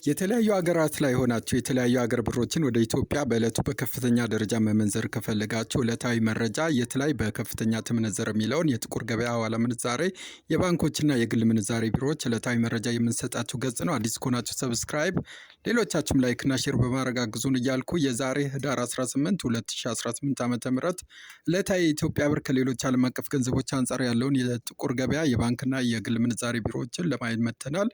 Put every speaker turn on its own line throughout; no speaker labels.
የተለያዩ ሀገራት ላይ ሆናችሁ የተለያዩ ሀገር ብሮችን ወደ ኢትዮጵያ በዕለቱ በከፍተኛ ደረጃ መመንዘር ከፈለጋችሁ ዕለታዊ መረጃ የት ላይ በከፍተኛ ተመነዘረ የሚለውን የጥቁር ገበያ ሐዋላ ምንዛሬ የባንኮችና የግል ምንዛሬ ቢሮዎች ዕለታዊ መረጃ የምንሰጣችሁ ገጽ ነው። አዲስ ከሆናችሁ ሰብስክራይብ፣ ሌሎቻችሁም ላይክና ሼር በማድረግ አግዙን እያልኩ የዛሬ ህዳር 18 2018 ዓ.ም ዕለታዊ የኢትዮጵያ ብር ከሌሎች ዓለም አቀፍ ገንዘቦች አንጻር ያለውን የጥቁር ገበያ የባንክና የግል ምንዛሬ ቢሮዎችን ለማየት መጥተናል።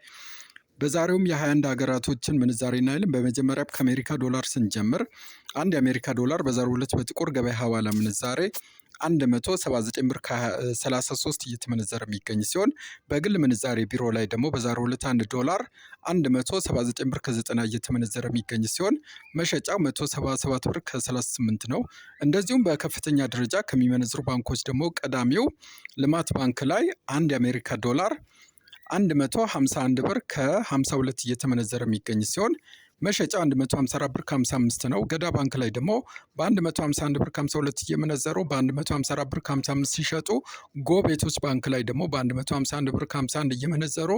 በዛሬውም የ21 ሀገራቶችን ምንዛሬ እናያለን። በመጀመሪያ ከአሜሪካ ዶላር ስንጀምር አንድ የአሜሪካ ዶላር በዛሬው ዕለት በጥቁር ገበያ ሐዋላ ምንዛሬ 179 ብር ከ33 እየተመነዘረ የሚገኝ ሲሆን በግል ምንዛሬ ቢሮ ላይ ደግሞ በዛሬው ዕለት 1 ዶላር 179 ብር ከ90 እየተመነዘረ የሚገኝ ሲሆን መሸጫው 177 ብር ከ38 ነው። እንደዚሁም በከፍተኛ ደረጃ ከሚመነዝሩ ባንኮች ደግሞ ቀዳሚው ልማት ባንክ ላይ አንድ የአሜሪካ ዶላር 151 ብር ከ52 እየተመነዘረ የሚገኝ ሲሆን መሸጫው 154 ብር ከ55 ነው። ገዳ ባንክ ላይ ደግሞ በ151 ብር ከ52 እየመነዘሩ በ154 ብር ከ55 ሲሸጡ፣ ጎቤቶች ባንክ ላይ ደግሞ በ151 ብር ከ51 እየመነዘሩ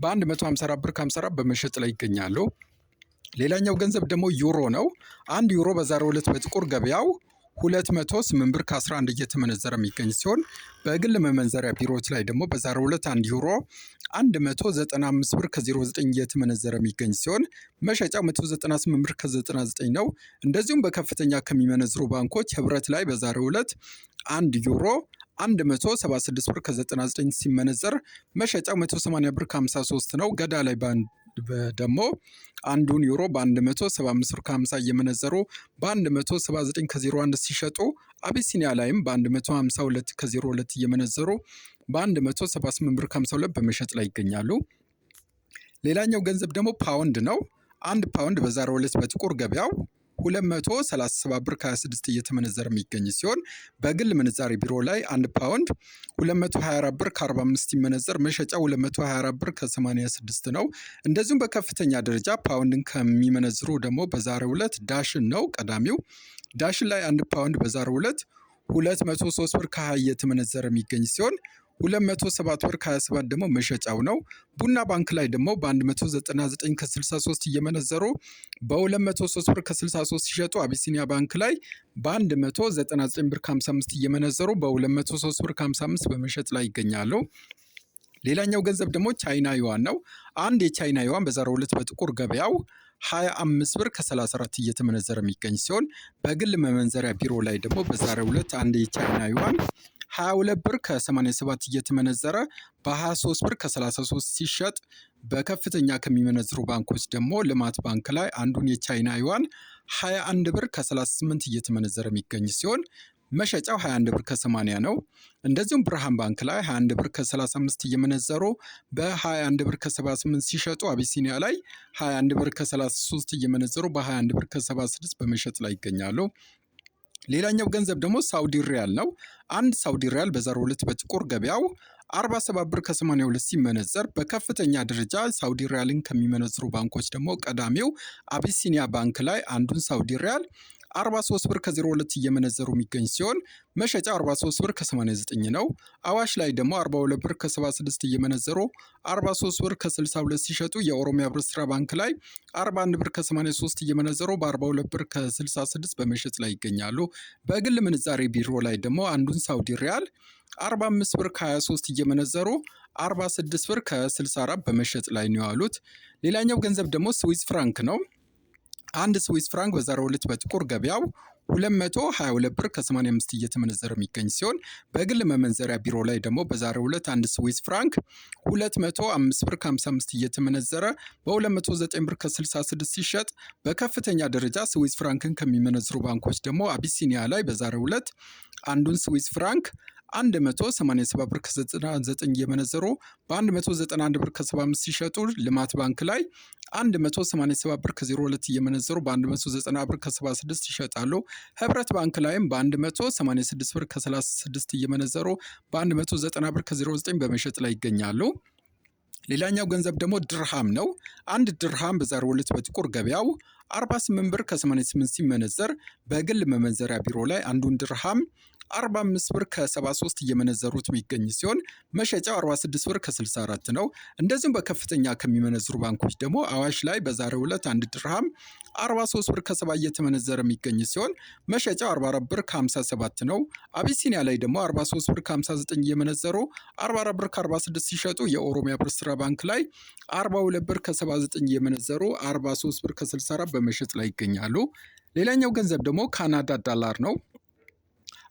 በ154 ብር ከ54 በመሸጥ ላይ ይገኛሉ። ሌላኛው ገንዘብ ደግሞ ዩሮ ነው። አንድ ዩሮ በዛሬው ዕለት በጥቁር ገበያው 208 ብር ከ11 እየተመነዘረ የሚገኝ ሲሆን በግል መመንዘሪያ ቢሮዎች ላይ ደግሞ በዛሬው ዕለት 1 ዩሮ 195 ብር ከ09 እየተመነዘረ የሚገኝ ሲሆን መሸጫው 198 ብር ከ99 ነው። እንደዚሁም በከፍተኛ ከሚመነዝሩ ባንኮች ህብረት ላይ በዛሬው ዕለት 1 ዩሮ 176 ብር ከ99 ሲመነዘር መሸጫው 180 ብር ከ53 ነው። ገዳ ላይ ደግሞ አንዱን ዩሮ በ175 ብር ከ50 እየመነዘሩ በ179 ከ01 ሲሸጡ፣ አቢሲኒያ ላይም በ152 ከ02 እየመነዘሩ በ178 ብር ከ52 በመሸጥ ላይ ይገኛሉ። ሌላኛው ገንዘብ ደግሞ ፓውንድ ነው። አንድ ፓውንድ በዛሬው ዕለት በጥቁር ገበያው 237 ብር ከ26 እየተመነዘረ የሚገኝ ሲሆን በግል ምንዛሬ ቢሮ ላይ 1 ፓውንድ 224 ብር ከ45 ይመነዘር፣ መሸጫው 224 ብር ከ86 ነው። እንደዚሁም በከፍተኛ ደረጃ ፓውንድን ከሚመነዝሩ ደግሞ በዛሬው ዕለት ዳሽን ነው ቀዳሚው። ዳሽን ላይ 1 ፓውንድ በዛሬው ዕለት 203 ብር ከ20 እየተመነዘረ የሚገኝ ሲሆን 207 ብር ከ27 ደግሞ መሸጫው ነው። ቡና ባንክ ላይ ደግሞ በ199 ከ63 እየመነዘሩ በ203 ብር ከ63 ሲሸጡ፣ አቢሲኒያ ባንክ ላይ በ199 ብር ከ55 እየመነዘሩ በ203 ብር ከ55 በመሸጥ ላይ ይገኛሉ። ሌላኛው ገንዘብ ደግሞ ቻይና ዩዋን ነው። አንድ የቻይና ዩዋን በዛሬው ዕለት በጥቁር ገበያው 25 ብር ከ34 እየተመነዘረ የሚገኝ ሲሆን በግል መመንዘሪያ ቢሮ ላይ ደግሞ በዛሬው ዕለት አንድ የቻይና ዩዋን 22 ብር ከ87 እየተመነዘረ በ23 ብር ከ33 ሲሸጥ፣ በከፍተኛ ከሚመነዝሩ ባንኮች ደግሞ ልማት ባንክ ላይ አንዱን የቻይና ዩዋን 21 ብር ከ38 እየተመነዘረ የሚገኝ ሲሆን መሸጫው 21 ብር ከ80 ነው። እንደዚሁም ብርሃን ባንክ ላይ 21 ብር ከ35 እየመነዘሩ በ21 ብር ከ78 ሲሸጡ፣ አቢሲኒያ ላይ 21 ብር ከ33 እየመነዘሩ በ21 ብር ከ76 በመሸጥ ላይ ይገኛሉ። ሌላኛው ገንዘብ ደግሞ ሳውዲ ሪያል ነው። አንድ ሳውዲ ሪያል በዛሬው ዕለት በጥቁር ገበያው 47 ብር ከ82 ሲመነዘር፣ በከፍተኛ ደረጃ ሳውዲ ሪያልን ከሚመነዝሩ ባንኮች ደግሞ ቀዳሚው አቢሲኒያ ባንክ ላይ አንዱን ሳውዲ ሪያል 43 ብር ከ02 እየመነዘሩ የሚገኝ ሲሆን መሸጫ 43 ብር ከ89 ነው። አዋሽ ላይ ደግሞ 42 ብር ከ76 እየመነዘሩ 43 ብር ከ62 ሲሸጡ፣ የኦሮሚያ ህብረት ስራ ባንክ ላይ 41 ብር ከ83 እየመነዘሩ በ42 ብር ከ66 በመሸጥ ላይ ይገኛሉ። በግል ምንዛሬ ቢሮ ላይ ደግሞ አንዱን ሳውዲ ሪያል 45 ብር ከ23 እየመነዘሩ 46 ብር ከ64 በመሸጥ ላይ ነው ያሉት። ሌላኛው ገንዘብ ደግሞ ስዊስ ፍራንክ ነው። አንድ ስዊስ ፍራንክ በዛሬው ዕለት በጥቁር ገበያው 222 ብር ከ85 እየተመነዘረ የሚገኝ ሲሆን በግል መመንዘሪያ ቢሮ ላይ ደግሞ በዛሬው ዕለት አንድ ስዊስ ፍራንክ 205 ብር ከ55 እየተመነዘረ በ209 ብር ከ66 ሲሸጥ፣ በከፍተኛ ደረጃ ስዊስ ፍራንክን ከሚመነዝሩ ባንኮች ደግሞ አቢሲኒያ ላይ በዛሬው ዕለት አንዱን ስዊስ ፍራንክ 187 ብር ከ99 እየመነዘሩ በ191 ብር ከ75 ሲሸጡ፣ ልማት ባንክ ላይ 187 ብር ከ02 እየመነዘሩ በ190 ብር ከ76 ይሸጣሉ። ህብረት ባንክ ላይም በ186 ብር ከ36 እየመነዘሩ በ190 ብር ከ09 በመሸጥ ላይ ይገኛሉ። ሌላኛው ገንዘብ ደግሞ ድርሃም ነው። አንድ ድርሃም በዛሬው ዕለት በጥቁር ገበያው 48 ብር ከ88 ሲመነዘር በግል መመንዘሪያ ቢሮ ላይ አንዱን ድርሃም 45 ብር ከ73 እየመነዘሩት የሚገኝ ሲሆን መሸጫው 46 ብር ከ64 ነው። እንደዚሁም በከፍተኛ ከሚመነዝሩ ባንኮች ደግሞ አዋሽ ላይ በዛሬው ዕለት 1 ድርሃም 43 ብር ከ70 እየተመነዘረ የሚገኝ ሲሆን መሸጫው 44 ብር ከ57 ነው። አቢሲኒያ ላይ ደግሞ 43 ብር ከ59 እየመነዘሩ 44 ብር ከ46 ሲሸጡ የኦሮሚያ ብር ስራ ባንክ ላይ 42 ብር ከ79 እየመነዘሩ 43 ብር ከ64 በመሸጥ ላይ ይገኛሉ። ሌላኛው ገንዘብ ደግሞ ካናዳ ዶላር ነው።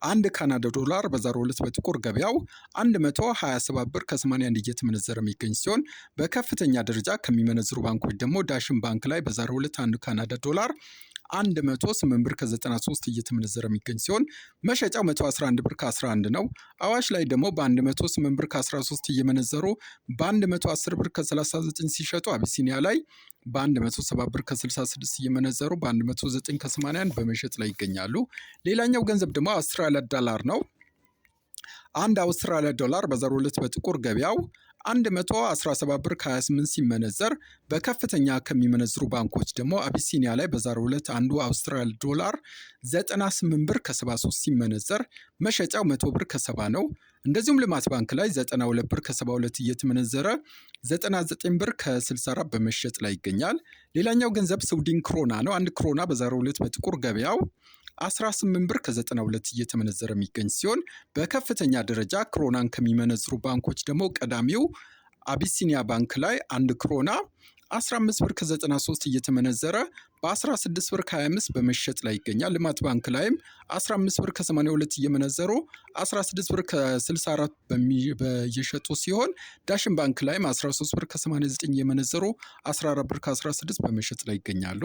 አንድ ካናዳ ዶላር በዛሬው ዕለት በጥቁር ገበያው 127 ብር ከ81 እየተመነዘረ የሚገኝ ሲሆን በከፍተኛ ደረጃ ከሚመነዝሩ ባንኮች ደግሞ ዳሽን ባንክ ላይ በዛሬው ዕለት አንድ ካናዳ ዶላር 108 ብር ከ93 እየተመነዘረ የሚገኝ ሲሆን መሸጫው 111 ብር ከ11 ነው። አዋሽ ላይ ደግሞ በ108 ብር ከ13 እየመነዘሩ በ110 ብር ከ39 ሲሸጡ አቢሲኒያ ላይ በ170 ብር ከ66 እየመነዘሩ በ109 ከ81 በመሸጥ ላይ ይገኛሉ። ሌላኛው ገንዘብ ደግሞ አውስትራሊያ ዶላር ነው። አንድ አውስትራሊያ ዶላር በዛሬው ዕለት በጥቁር ገበያው 117 ብር ከ28 ሲመነዘር በከፍተኛ ከሚመነዝሩ ባንኮች ደግሞ አቢሲኒያ ላይ በዛሬው ዕለት አንዱ አውስትራሊያ ዶላር 98 ብር ከ73 ሲመነዘር መሸጫው 100 ብር ከ70 ነው። እንደዚሁም ልማት ባንክ ላይ 92 ብር ከ72 እየተመነዘረ 99 ብር ከ64 በመሸጥ ላይ ይገኛል። ሌላኛው ገንዘብ ስዊድን ክሮና ነው። አንድ ክሮና በዛሬው ዕለት በጥቁር ገበያው 18 ብር ከ92 እየተመነዘረ የሚገኝ ሲሆን በከፍተኛ ደረጃ ክሮናን ከሚመነዝሩ ባንኮች ደግሞ ቀዳሚው አቢሲኒያ ባንክ ላይ አንድ ክሮና 15 ብር ከ93 እየተመነዘረ በ16 ብር ከ25 በመሸጥ ላይ ይገኛል። ልማት ባንክ ላይም 15 ብር ከ82 እየመነዘሩ 16 ብር ከ64 እየሸጡ ሲሆን ዳሽን ባንክ ላይም 13 ብር ከ89 እየመነዘሩ 14 ብር ከ16 በመሸጥ ላይ ይገኛሉ።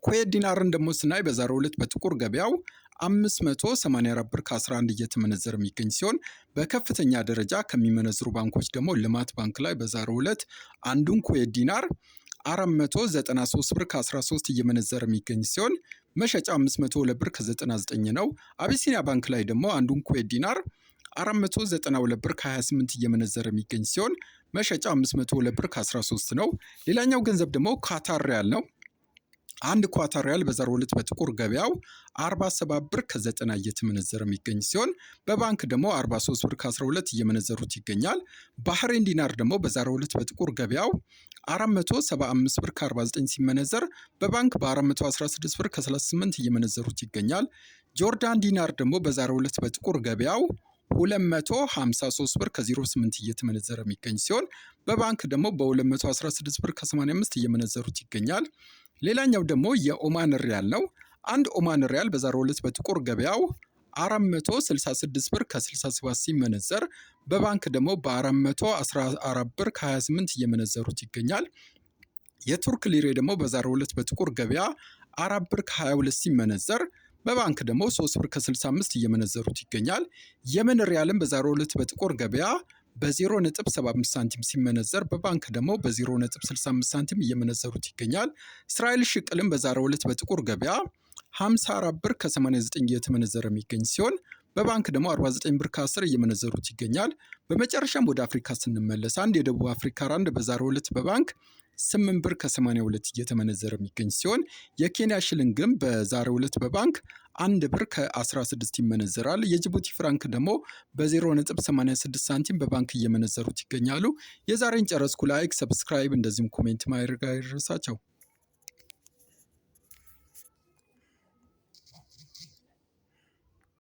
ኩዌት ዲናርን ደግሞ ስናይ በዛሬው ዕለት በጥቁር ገበያው 584 ብር ከ11 እየተመነዘረ የሚገኝ ሲሆን በከፍተኛ ደረጃ ከሚመነዝሩ ባንኮች ደግሞ ልማት ባንክ ላይ በዛሬው ዕለት አንዱን ኩዌት ዲናር 493 ብር ከ13 እየመነዘረ የሚገኝ ሲሆን መሸጫ 502 ብር ከ99 ነው። አቢሲኒያ ባንክ ላይ ደግሞ አንዱን ኩዌት ዲናር 492 ብር ከ28 እየመነዘረ የሚገኝ ሲሆን መሸጫ 502 ብር ከ13 ነው። ሌላኛው ገንዘብ ደግሞ ካታር ሪያል ነው። አንድ ኳታር ሪያል በዛሬው ዕለት በጥቁር ገበያው 47 ብር ከ90 እየተመነዘረ የሚገኝ ሲሆን በባንክ ደግሞ 43 ብር ከ12 እየመነዘሩት ይገኛል። ባህሬን ዲናር ደግሞ በዛሬው ዕለት በጥቁር ገበያው 475 ብር ከ49 ሲመነዘር በባንክ በ416 ብር ከ38 እየመነዘሩት ይገኛል። ጆርዳን ዲናር ደግሞ በዛሬው ዕለት በጥቁር ገበያው 253 ብር ከ08 እየተመነዘረ የሚገኝ ሲሆን በባንክ ደግሞ በ216 ብር ከ85 እየመነዘሩት ይገኛል። ሌላኛው ደግሞ የኦማን ሪያል ነው። አንድ ኦማን ሪያል በዛሬው ዕለት በጥቁር ገበያው 466 ብር ከ67 ሲመነዘር በባንክ ደግሞ በ414 ብር ከ28 እየመነዘሩት ይገኛል። የቱርክ ሊሬ ደግሞ በዛሬው ዕለት በጥቁር ገበያ 4 ብር ከ22 ሲመነዘር በባንክ ደግሞ 3 ብር ከ65 እየመነዘሩት ይገኛል። የመን ሪያልም በዛሬው ዕለት በጥቁር ገበያ በ0.75 ሳንቲም ሲመነዘር በባንክ ደግሞ በ0.65 ሳንቲም እየመነዘሩት ይገኛል። እስራኤል ሽቅልም በዛሬው ዕለት በጥቁር ገበያ 54 ብር ከ89 እየተመነዘረ የሚገኝ ሲሆን በባንክ ደግሞ 49 ብር ከ10 እየመነዘሩት ይገኛል። በመጨረሻም ወደ አፍሪካ ስንመለስ አንድ የደቡብ አፍሪካ ራንድ በዛሬው ዕለት በባንክ 8 ብር ከ82 እየተመነዘረ የሚገኝ ሲሆን የኬንያ ሽልንግም በዛሬው ዕለት በባንክ 1 ብር ከ16 ይመነዘራል። የጅቡቲ ፍራንክ ደግሞ በ0.86 ሳንቲም በባንክ እየመነዘሩት ይገኛሉ። የዛሬን ጨረስኩ። ላይክ፣ ሰብስክራይብ እንደዚሁም ኮሜንት ማድረግ አይረሳቸው።